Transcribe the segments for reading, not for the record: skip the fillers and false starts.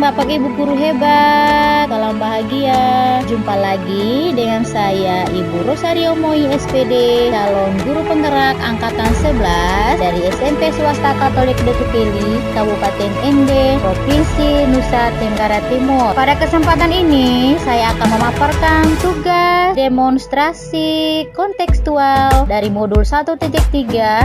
Bapak Ibu guru hebat, salam bahagia. Jumpa lagi dengan saya Ibu Rosario Moi SPD, calon guru penggerak angkatan 11 dari SMP Swasta Katolik Dekupili, Kabupaten Ende, Provinsi Nusa Tenggara Timur. Pada kesempatan ini saya akan memaparkan tugas demonstrasi kontekstual dari modul 1.3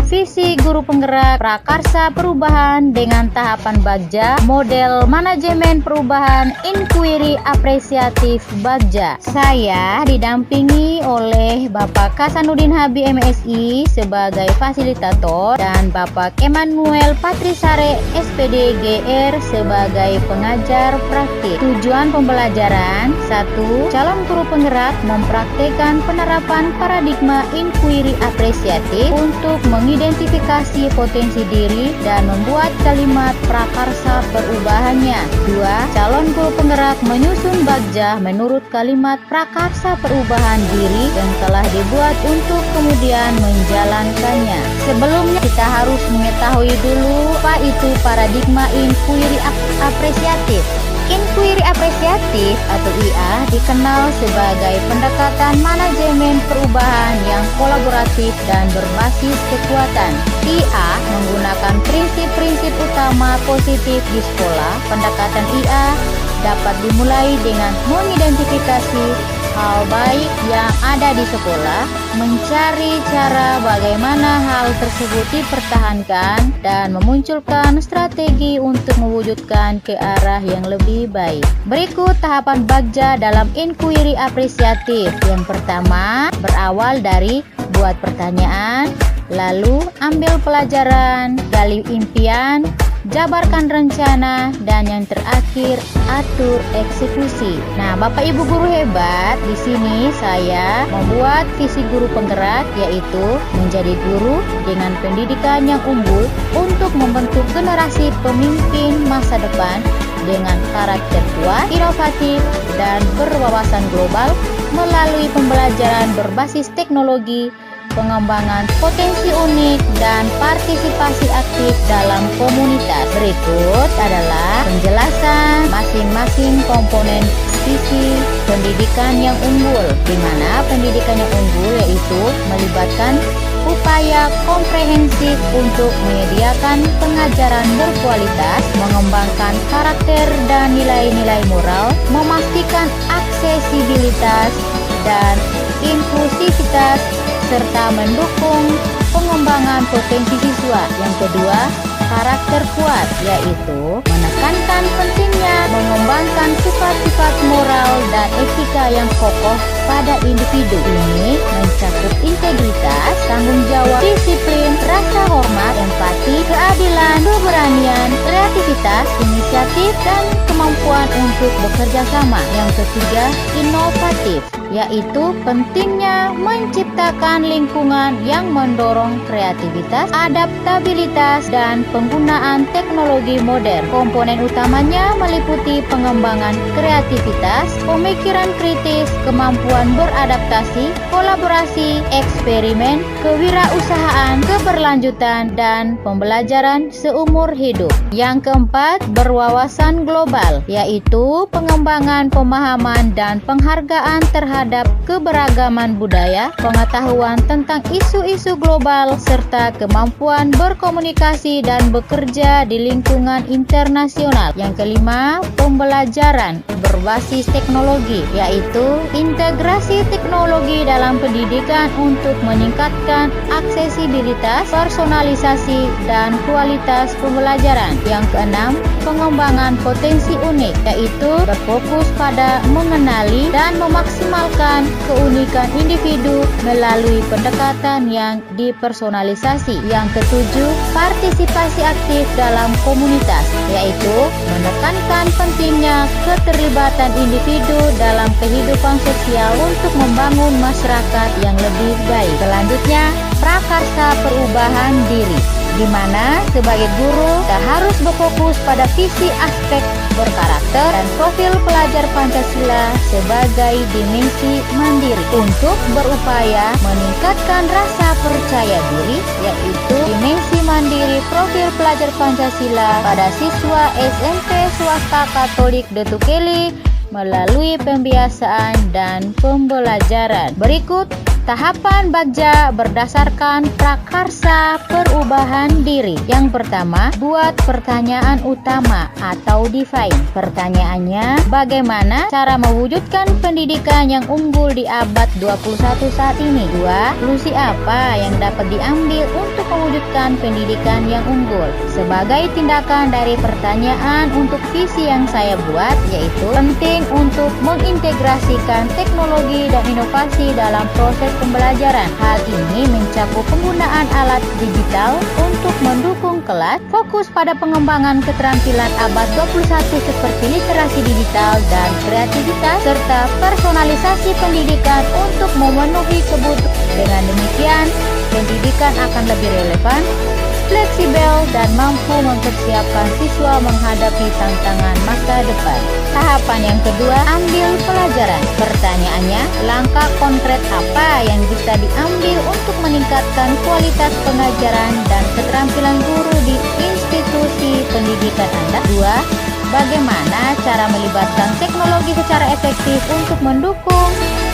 visi guru penggerak prakarsa perubahan dengan tahapan Bagja model manajemen perubahan inquiry apresiatif Bagja. Saya didampingi oleh Bapak Kasanudin Habi MSI sebagai fasilitator dan Bapak Emmanuel Patrisare SPD GR sebagai pengajar praktik. Tujuan pembelajaran: 1. Calon guru penggerak mempraktekkan penerapan paradigma inquiry apresiatif untuk mengidentifikasi potensi diri dan membuat kalimat prakarsa perubahannya. 2. Calon guru penggerak menyusun Bagja menurut kalimat prakarsa perubahan diri yang telah dibuat untuk kemudian menjalankannya. Sebelumnya kita harus mengetahui dulu apa itu paradigma inquiry apresiatif. Inquiry apresiatif atau IA dikenal sebagai pendekatan manajemen perubahan yang kolaboratif dan berbasis kekuatan. IA menggunakan prinsip-prinsip utama positif di sekolah. Pendekatan IA dapat dimulai dengan mengidentifikasi hal baik yang ada di sekolah, mencari cara bagaimana hal tersebut dipertahankan, dan memunculkan strategi untuk mewujudkan ke arah yang lebih baik. Berikut tahapan Bagja dalam inquiry apresiatif. Yang pertama, berawal dari buat pertanyaan, lalu ambil pelajaran, gali impian, jabarkan rencana, dan yang terakhir atur eksekusi. Nah, Bapak Ibu guru hebat, di sini saya membuat visi guru penggerak, yaitu menjadi guru dengan pendidikan yang unggul untuk membentuk generasi pemimpin masa depan dengan karakter kuat, inovatif, dan berwawasan global melalui pembelajaran berbasis teknologi, pengembangan potensi unik, dan partisipasi aktif dalam komunitas. Berikut adalah penjelasan masing-masing komponen visi pendidikan yang unggul, di mana pendidikan yang unggul yaitu melibatkan upaya komprehensif untuk menyediakan pengajaran berkualitas, mengembangkan karakter dan nilai-nilai moral, memastikan aksesibilitas dan inklusivitas, serta mendukung pengembangan potensi siswa. Yang kedua, karakter kuat, yaitu menekankan pentingnya mengembangkan sifat-sifat moral dan etika yang kokoh pada individu. Ini mencakup integritas, tanggung jawab, disiplin, rasa hormat, empati, keadilan, keberanian, kreativitas, inisiatif, dan kemampuan untuk bekerja sama. Yang ketiga, inovatif, yaitu pentingnya menciptakan lingkungan yang mendorong kreativitas, adaptabilitas, dan penggunaan teknologi modern. Komponen utamanya meliputi pengembangan kreativitas, pemikiran kritis, kemampuan beradaptasi, kolaborasi, eksperimen, kewirausahaan, keberlanjutan, dan pembelajaran seumur hidup. Yang keempat, berwawasan global, yaitu pengembangan pemahaman dan penghargaan terhadap keberagaman budaya, pengetahuan tentang isu-isu global, serta kemampuan berkomunikasi dan bekerja di lingkungan internasional. Yang kelima, pembelajaran berbasis teknologi, yaitu integrasi teknologi dalam pendidikan untuk meningkatkan aksesibilitas, personalisasi, dan kualitas pembelajaran. Yang keenam, pengembangan potensi unik, yaitu berfokus pada mengenali dan memaksimalkan keunikan individu melalui pendekatan yang dipersonalisasi. Yang ketujuh, partisipasi aktif dalam komunitas, yaitu menekankan pentingnya keterlibatan individu dalam kehidupan sosial untuk membangun masyarakat yang lebih baik. Selanjutnya, prakarsa perubahan diri, di mana sebagai guru kita harus berfokus pada visi aspek berkarakter dan profil pelajar Pancasila sebagai dimensi mandiri untuk berupaya meningkatkan rasa percaya diri, yaitu dimensi mandiri profil pelajar Pancasila pada siswa SMP swasta Katolik Detukeli melalui pembiasaan dan pembelajaran. Berikut tahapan Bagja berdasarkan prakarsa perubahan diri. Yang pertama, buat pertanyaan utama atau define. Pertanyaannya, bagaimana cara mewujudkan pendidikan yang unggul di abad 21 saat ini? 2. Solusi apa yang dapat diambil untuk mewujudkan pendidikan yang unggul? Sebagai tindakan dari pertanyaan untuk visi yang saya buat, yaitu penting untuk mengintegrasikan teknologi dan inovasi dalam proses pembelajaran. Hal ini mencakup penggunaan alat digital untuk mendukung kelas, fokus pada pengembangan keterampilan abad 21 seperti literasi digital dan kreativitas, serta personalisasi pendidikan untuk memenuhi kebutuhan. Dengan demikian, pendidikan akan lebih relevan, fleksibel, dan mampu mempersiapkan siswa menghadapi tantangan masa depan. Tahapan yang kedua, ambil pelajaran. Pertanyaannya, langkah konkret apa yang bisa diambil untuk meningkatkan kualitas pengajaran dan keterampilan guru di institusi pendidikan Anda? 2. Bagaimana cara melibatkan teknologi secara efektif untuk mendukung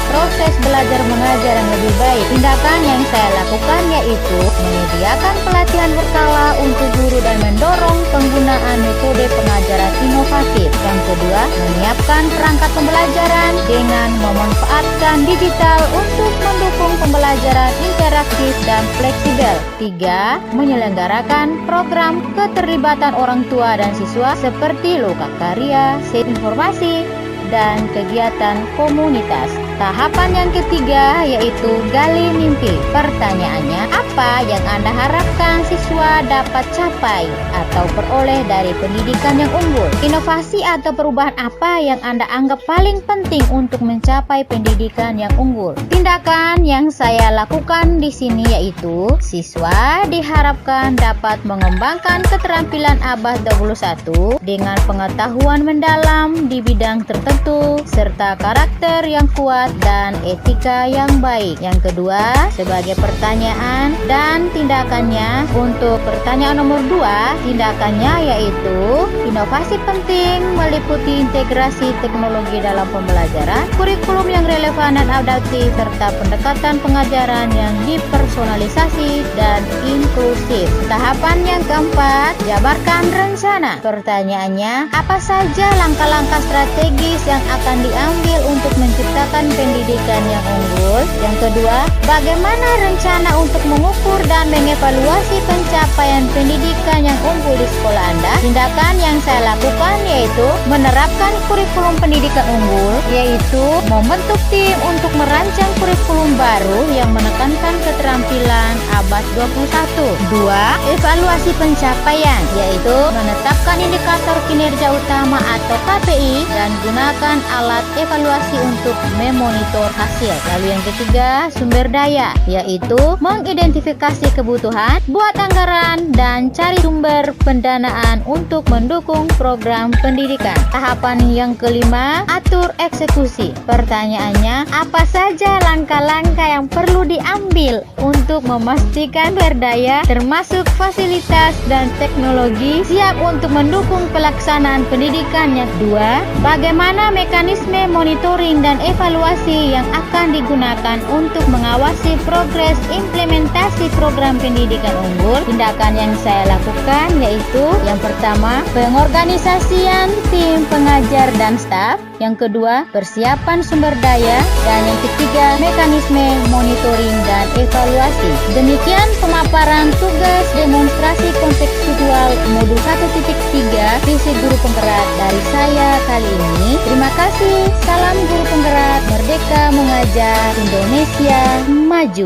proses belajar mengajar yang lebih baik? Tindakan yang saya lakukan yaitu menyediakan pelatihan berkala untuk guru dan mendorong penggunaan metode pengajaran inovatif. Yang kedua, menyiapkan perangkat pembelajaran dengan memanfaatkan digital untuk mendukung pembelajaran interaktif dan fleksibel. 3. Menyelenggarakan program keterlibatan orang tua dan siswa seperti lokakarya, set informasi, dan kegiatan komunitas. Tahapan yang ketiga yaitu gali mimpi. Pertanyaannya, apa yang Anda harapkan siswa dapat capai atau peroleh dari pendidikan yang unggul? Inovasi atau perubahan apa yang Anda anggap paling penting untuk mencapai pendidikan yang unggul? Tindakan yang saya lakukan di sini yaitu siswa diharapkan dapat mengembangkan keterampilan abad 21 dengan pengetahuan mendalam di bidang tertentu serta karakter yang kuat dan etika yang baik. Yang kedua, sebagai pertanyaan dan tindakannya, untuk pertanyaan nomor 2, tindakannya yaitu inovasi penting meliputi integrasi teknologi dalam pembelajaran, kurikulum yang relevan dan adaptif, serta pendekatan pengajaran yang dipersonalisasi dan inklusif. Tahapan yang keempat, jabarkan rencana. Pertanyaannya, apa saja langkah-langkah strategis yang akan diambil untuk menciptakan pendidikan yang unggul? Yang kedua, bagaimana rencana untuk mengukur dan mengevaluasi pencapaian pendidikan yang unggul di sekolah Anda? Tindakan yang saya lakukan yaitu menerapkan kurikulum pendidikan unggul, yaitu membentuk tim untuk merancang kurikulum baru yang menekankan keterampilan abad 21. 2. Evaluasi pencapaian, yaitu menetapkan indikator kinerja utama atau KPI dan gunakan alat evaluasi untuk memonitor hasil. Lalu yang ketiga, sumber daya, yaitu mengidentifikasi kebutuhan, buat anggaran, dan cari sumber pendanaan untuk mendukung program pendidikan. Tahapan yang kelima, atur eksekusi. Pertanyaannya, apa saja langkah-langkah yang perlu diambil untuk memastikan berdaya termasuk fasilitas dan teknologi siap untuk mendukung pelaksanaan pendidikan yang kedua? Bagaimana mekanisme monitoring dan evaluasi yang akan digunakan untuk mengawasi progres implementasi program pendidikan unggul? Tindakan yang saya lakukan yaitu yang pertama, pengorganisasian tim pengajar dan staf. Yang kedua, persiapan sumber daya. Dan yang ketiga, mekanisme monitoring dan evaluasi. Demikian pemaparan tugas demonstrasi kontekstual modul 1.3 visi guru penggerak dari saya kali ini. Terima kasih. Salam guru penggerak, merdeka mengajar, Indonesia maju.